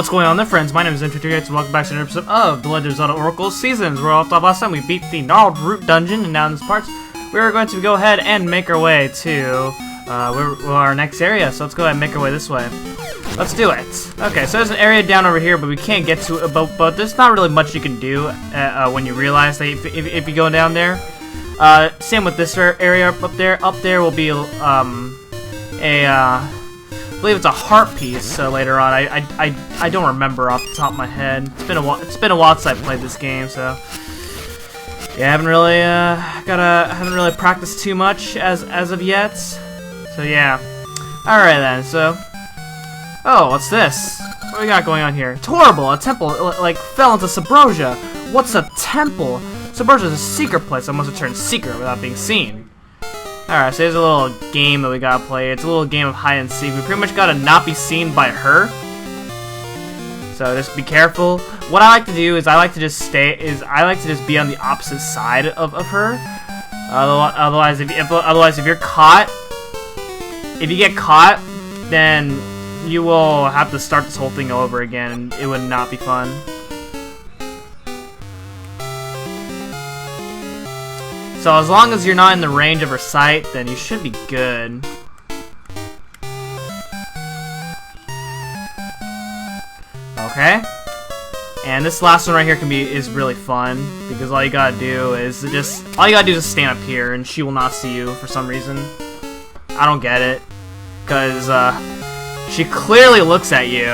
What's going on there, friends? My name is N238, and welcome back to another episode of The Legend of Zelda Oracle Seasons. We're off top last time. We beat the Gnarled Root Dungeon, and now in this part, we're going to go ahead and make our way to our next area. So let's go ahead and make our way this way. Let's do it. Okay, so there's an area down over here, but we can't get to it. But there's not really much you can do when you realize that if you go down there. Same with this area up there. Up there will be I believe it's a heart piece. So later on, I don't remember off the top of my head. It's been a while since I played this game, so yeah, I haven't really practiced too much as of yet. So yeah, all right then. So, oh, what's this? What do we got going on here? It's horrible. A temple like fell into Subrosia. What's a temple? Subrosia is a secret place. I must have turned secret without being seen. Alright, so here's a little game that we gotta play. It's a little game of hide and seek. We pretty much gotta not be seen by her. So just be careful. What I like to do is I like to just be on the opposite side of her. Otherwise, if you're caught, if you get caught, then you will have to start this whole thing over again, and it would not be fun. So as long as you're not in the range of her sight, then you should be good. Okay. And this last one right here is really fun because all you gotta do is just stand up here and she will not see you for some reason. I don't get it, because she clearly looks at you,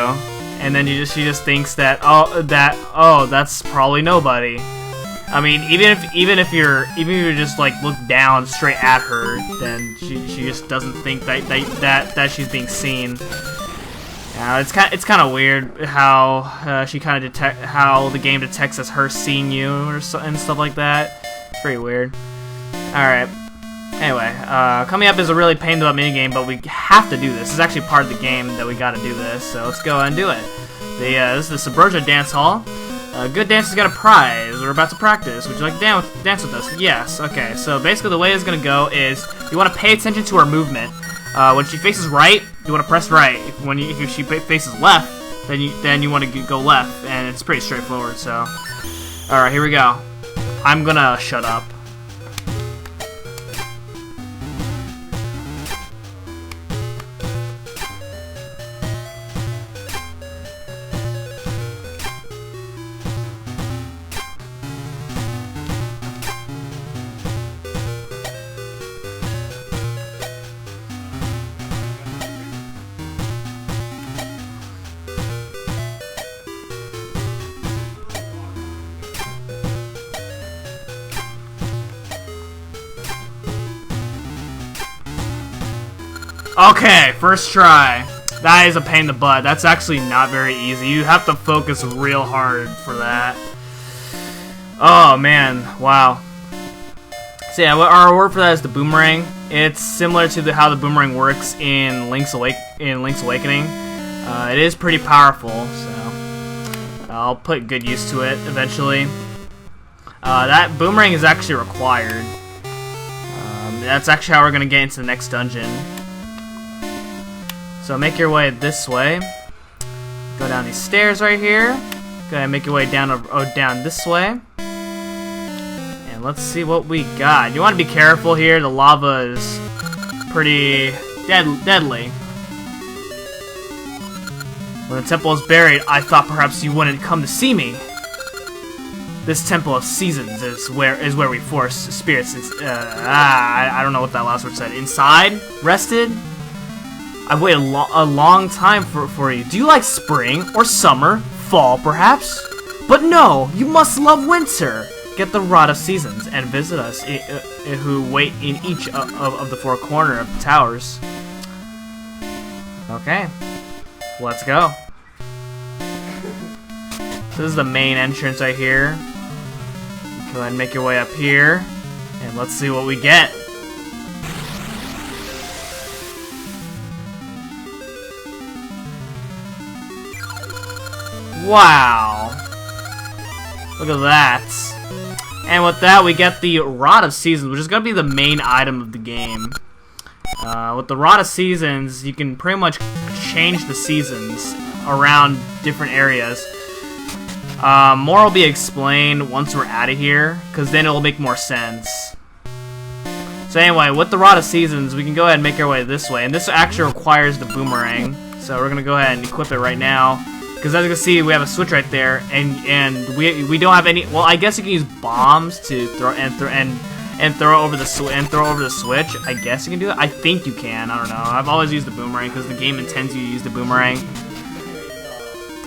and then she just thinks that that's probably nobody. I mean, even if you just like look down straight at her, then she just doesn't think that she's being seen. It's kind of weird how how the game detects as her seeing you and stuff like that. It's pretty weird. All right. Anyway, coming up is a really pain in the butt minigame, but we have to do this. It's actually part of the game that we got to do this. So let's go and do it. This is the Subrosia Dance Hall. Good dancers get a prize. We're about to practice. Would you like to dance with us? Yes. Okay. So basically, the way it's gonna go is you want to pay attention to her movement. When she faces right, you want to press right. If she faces left, then you want to go left, and it's pretty straightforward. So, all right, here we go. I'm gonna shut up. Okay, first try. That is a pain in the butt. That's actually not very easy. You have to focus real hard for that. Oh man, wow. So yeah, our word for that is the boomerang. It's similar to how the boomerang works in Link's Awakening. It is pretty powerful, so I'll put good use to it eventually. That boomerang is actually required. That's actually how we're gonna get into the next dungeon. So make your way this way. Go down these stairs right here. Go ahead and make your way down this way. And let's see what we got. You want to be careful here. The lava is pretty deadly. When the temple is buried, I thought perhaps you wouldn't come to see me. This temple of seasons is where we force spirits. I don't know what that last word said. Inside, rested. I've waited a long time for you. Do you like spring or summer, fall perhaps? But no, you must love winter. Get the Rod of Seasons and visit us who wait in each of the four corners of the towers. Okay, let's go. This is the main entrance right here. Go ahead and make your way up here, and let's see what we get. Wow. Look at that. And with that, we get the Rod of Seasons, which is going to be the main item of the game. With the Rod of Seasons, you can pretty much change the seasons around different areas. More will be explained once we're out of here, because then it will make more sense. So anyway, with the Rod of Seasons, we can go ahead and make our way this way. And this actually requires the boomerang. So we're going to go ahead and equip it right now. Because as you can see, we have a switch right there. And we don't have any... Well, I guess you can use bombs to throw over the switch. I guess you can do it. I think you can. I don't know. I've always used the boomerang because the game intends you to use the boomerang.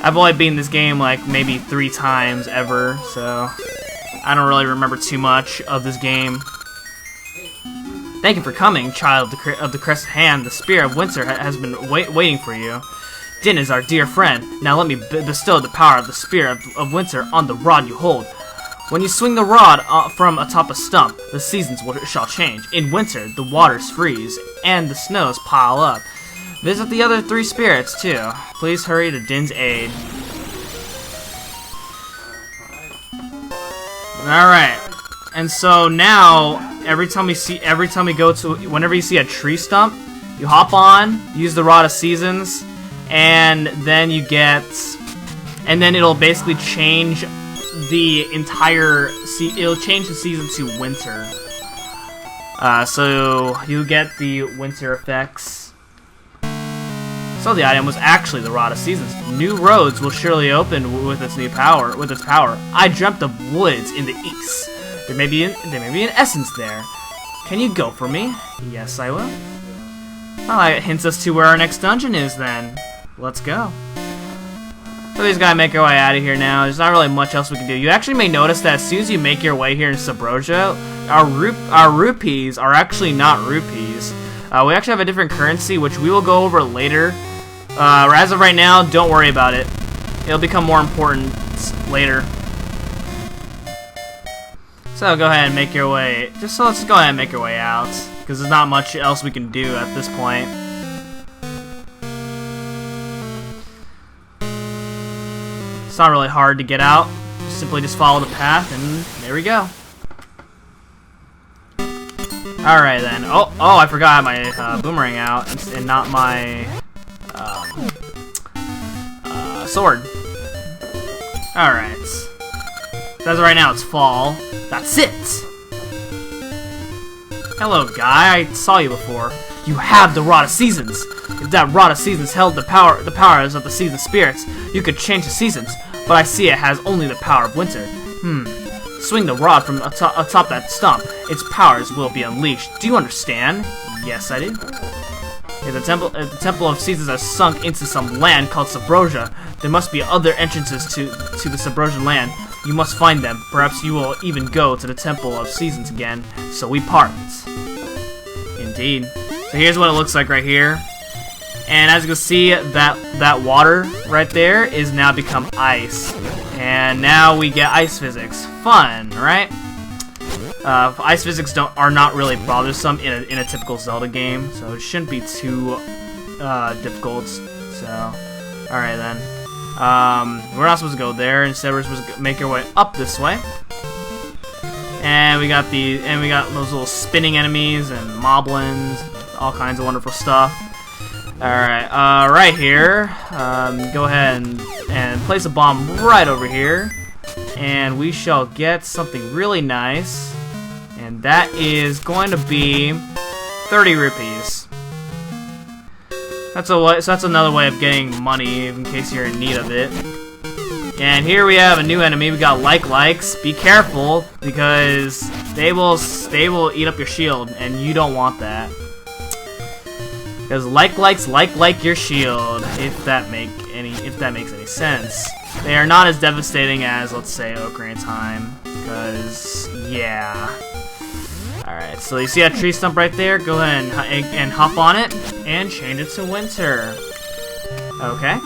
I've only beaten this game like maybe 3 times ever, so I don't really remember too much of this game. Thank you for coming, child of the Crescent Hand. The Spirit of Winter has been waiting for you. Din is our dear friend. Now let me bestow the power of the Spirit of Winter on the rod you hold. When you swing the rod from atop a stump, the seasons shall change. In winter, the waters freeze, and the snows pile up. Visit the other 3 spirits, too. Please hurry to Din's aid. Alright. And so now, whenever you see a tree stump, you hop on, use the Rod of Seasons, and then it'll basically change the entire it'll change the season to winter. So you get the winter effects. So the item was actually the Rod of Seasons. New roads will surely open with its power. I dreamt of woods in the east. There may be an essence there. Can you go for me? Yes, I will. Well, that hints us to where our next dungeon is then. Let's go. So we just gotta make our way out of here now. There's not really much else we can do. You actually may notice that as soon as you make your way here in Subrosia, our rupees are actually not rupees. We actually have a different currency, which we will go over later. As of right now, don't worry about it. It'll become more important later. So go ahead and make your way. Let's go ahead and make our way out, because there's not much else we can do at this point. It's not really hard to get out. Simply just follow the path, and there we go. Alright then. Oh, I forgot my boomerang out and not my sword. Alright. As of right now, it's fall. That's it! Hello, guy. I saw you before. You have the Rod of Seasons. If that Rod of Seasons held the powers of the season spirits, you could change the seasons. But I see it has only the power of winter. Swing the rod from atop that stump. Its powers will be unleashed. Do you understand? Yes, I do. If the Temple of Seasons has sunk into some land called Subrosia, there must be other entrances to the Subrosian land. You must find them. Perhaps you will even go to the Temple of Seasons again. So we part. Indeed. So here's what it looks like right here. And as you can see, that water right there is now become ice. And now we get ice physics. Fun, right? Ice physics are not really bothersome in a typical Zelda game, so it shouldn't be too difficult. So, all right then. We're not supposed to go there. Instead, we're supposed to make our way up this way. And we got those little spinning enemies and moblins, all kinds of wonderful stuff. All right, right here. Go ahead and place a bomb right over here, and we shall get something really nice. And that is going to be 30 rupees. So that's another way of getting money in case you're in need of it. And here we have a new enemy. We got likes. Be careful because they will eat up your shield, and you don't want that. Because likes like your shield, if that makes any sense. They are not as devastating as, let's say, Ocarina of Time. Because yeah. Alright, so you see that tree stump right there? Go ahead and hop on it and change it to winter. Okay.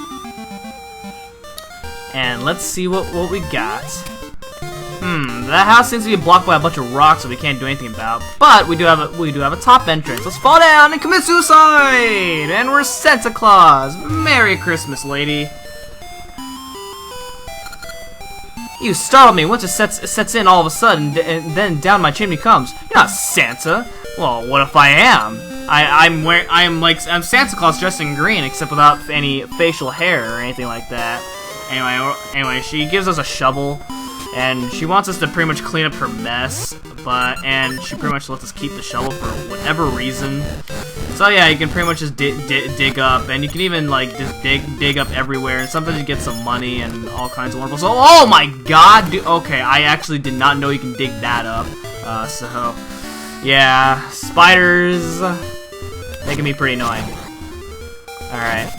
And let's see what we got. That house seems to be blocked by a bunch of rocks that we can't do anything about. But we do have a top entrance. Let's fall down and commit suicide! And we're Santa Claus! Merry Christmas, lady. You startled me. Winter sets in all of a sudden, and then down my chimney comes. You're not Santa. Well, what if I am? I'm Santa Claus dressed in green, except without any facial hair or anything like that. Anyway, she gives us a shovel, and she wants us to pretty much clean up her mess, and she pretty much lets us keep the shovel for whatever reason. So yeah, you can pretty much just dig up, and you can even like just dig up everywhere, and sometimes you get some money and all kinds of wonderful. So, oh my God, dude, okay, I actually did not know you can dig that up. So yeah, spiders, they can be pretty annoying. All right.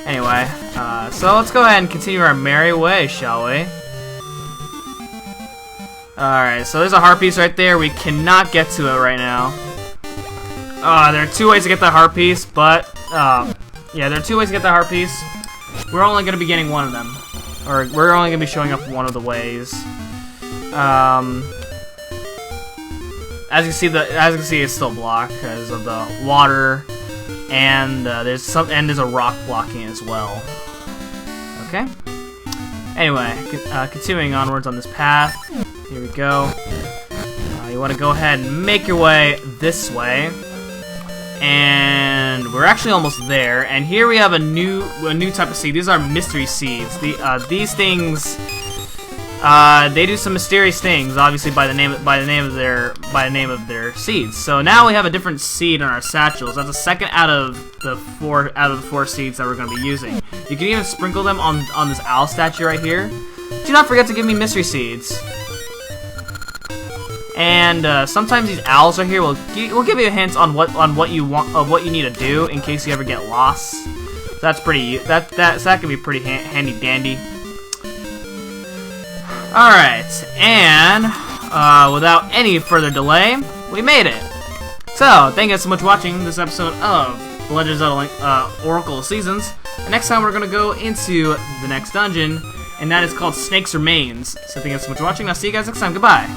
Anyway, so let's go ahead and continue our merry way, shall we? Alright, so there's a heart piece right there. We cannot get to it right now. There are 2 ways to get the heart piece, but, yeah, there are 2 ways to get the heart piece. We're only going to be getting one of them. Or, we're only going to be showing up one of the ways. As you can see, it's still blocked because of the water, and there's a rock blocking it as well. Okay. Anyway, continuing onwards on this path. Here we go. You want to go ahead and make your way this way, and we're actually almost there. And here we have a new type of seed. These are mystery seeds. These things, they do some mysterious things, obviously by the name of their seeds. So now we have a different seed in our satchels. That's the second out of the four seeds that we're going to be using. You can even sprinkle them on this owl statue right here. Do not forget to give me mystery seeds. And sometimes these owls right here will give you hints on what you need to do in case you ever get lost. So that's that can be pretty handy dandy. All right, and without any further delay, we made it. So thank you guys so much for watching this episode of The Legend of Zelda Oracle of Seasons. And next time we're gonna go into the next dungeon, and that is called Snake's Remains. So thank you guys so much for watching. I'll see you guys next time. Goodbye.